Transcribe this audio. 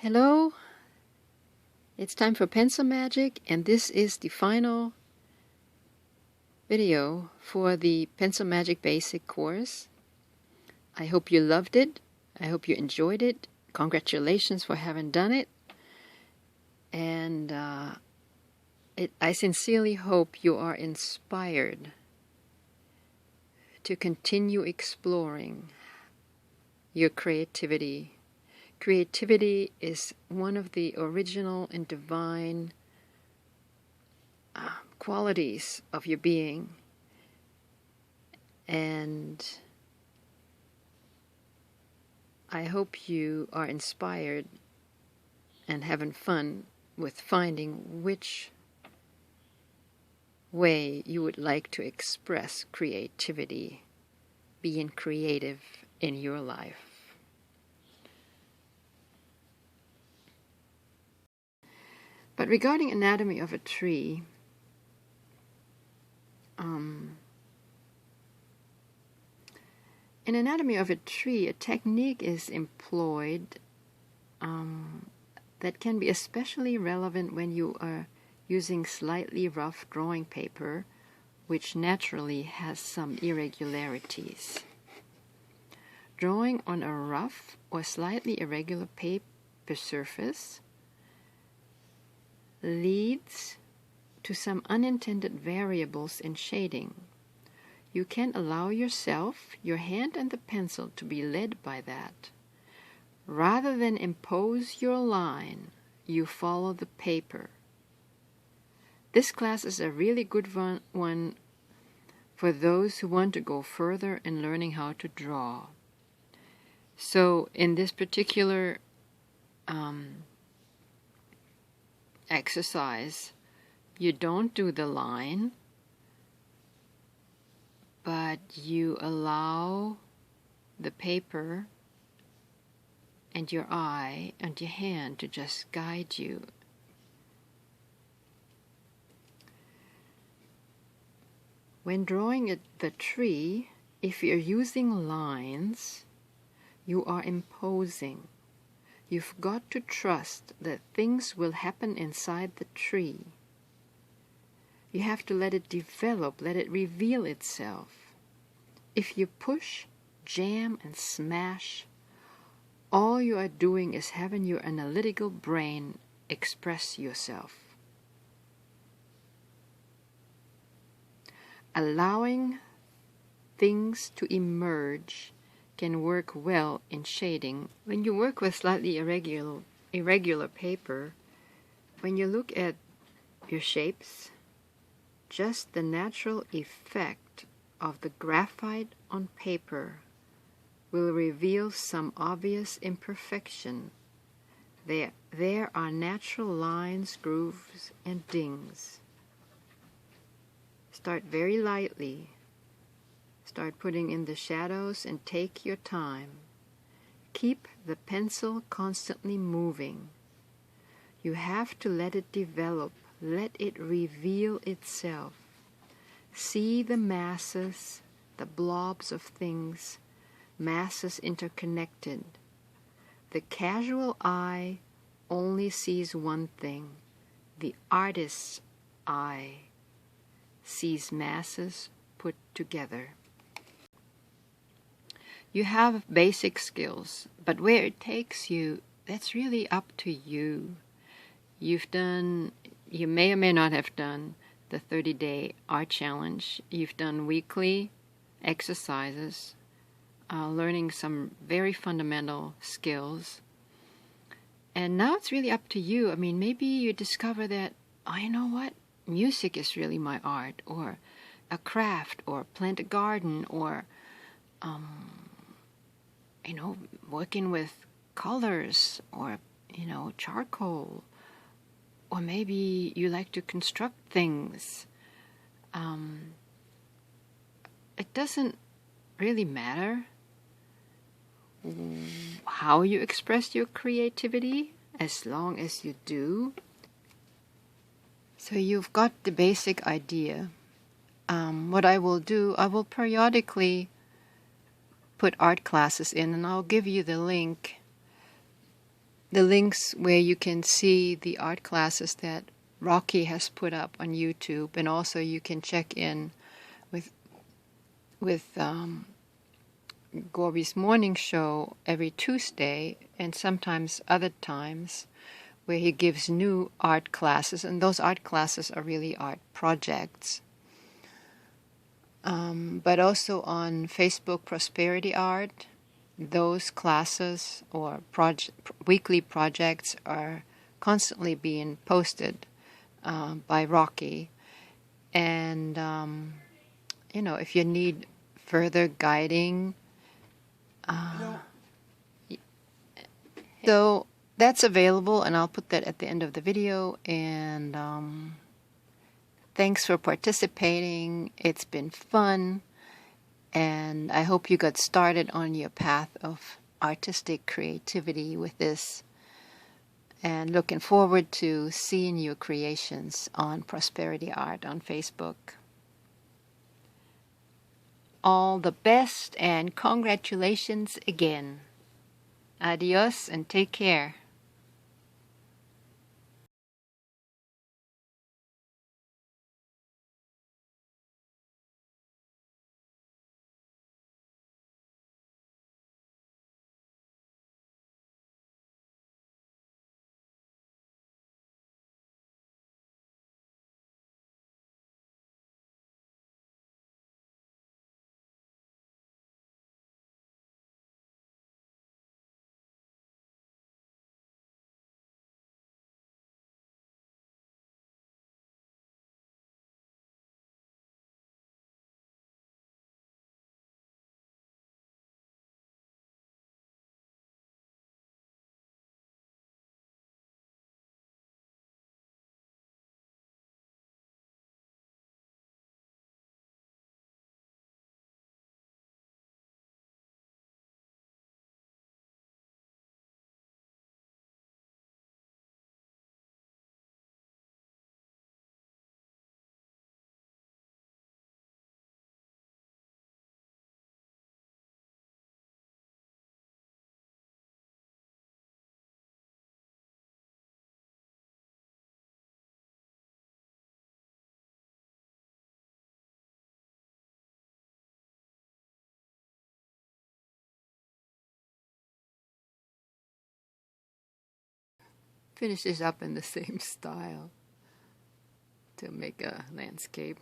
Hello, it's time for Pencil Magic, and this is the final video for the Pencil Magic Basic course. I hope you loved it. I hope you enjoyed it. Congratulations for having done it. And I sincerely hope you are inspired to continue exploring your creativity. Creativity is one of the original and divine qualities of your being, and I hope you are inspired and having fun with finding which way you would like to express creativity, being creative in your life. But regarding anatomy of a tree, in anatomy of a tree, a technique is employed that can be especially relevant when you are using slightly rough drawing paper, which naturally has some irregularities. Drawing on a rough or slightly irregular paper surface leads to some unintended variables in shading. You can allow yourself, your hand and the pencil to be led by that. Rather than impose your line, you follow the paper. This class is a really good one for those who want to go further in learning how to draw. So in this particular exercise, you don't do the line, but you allow the paper and your eye and your hand to just guide you. When drawing the tree, if you're using lines, you are imposing. You've got to trust that things will happen inside the tree. You have to let it develop, let it reveal itself. If you push, jam, and smash, all you are doing is having your analytical brain express yourself. Allowing things to emerge can work well in shading. When you work with slightly irregular paper, when you look at your shapes, just the natural effect of the graphite on paper will reveal some obvious imperfection. There are natural lines, grooves, and dings. Start very lightly. Start putting in the shadows and take your time. Keep the pencil constantly moving. You have to let it develop, let it reveal itself. See the masses, the blobs of things, masses interconnected. The casual eye only sees one thing. The artist's eye sees masses put together. You have basic skills, but where it takes you, that's really up to you. You may or may not have done the 30-day art challenge. You've done weekly exercises, learning some very fundamental skills. And now it's really up to you. I mean, maybe you discover that, oh, you know what? Music is really my art, or a craft, or plant a garden, or working with colors, or charcoal, or maybe you like to construct things. It doesn't really matter how you express your creativity, as long as you do. So you've got the basic idea. What I will do, I will periodically put art classes in, and I'll give you the link the links where you can see the art classes that Rocky has put up on YouTube, and also you can check in with Gorby's morning show every Tuesday, and sometimes other times where he gives new art classes, and those art classes are really art projects. But also on Facebook ProsperityArt, those classes or weekly projects are constantly being posted by Rocky. And, if you need further guiding, so that's available, and I'll put that at the end of the video. And thanks for participating. It's been fun. And I hope you got started on your path of artistic creativity with this. And looking forward to seeing your creations on Prosperity Art on Facebook. All the best and congratulations again. Adios and take care. Finish this up in the same style to make a landscape.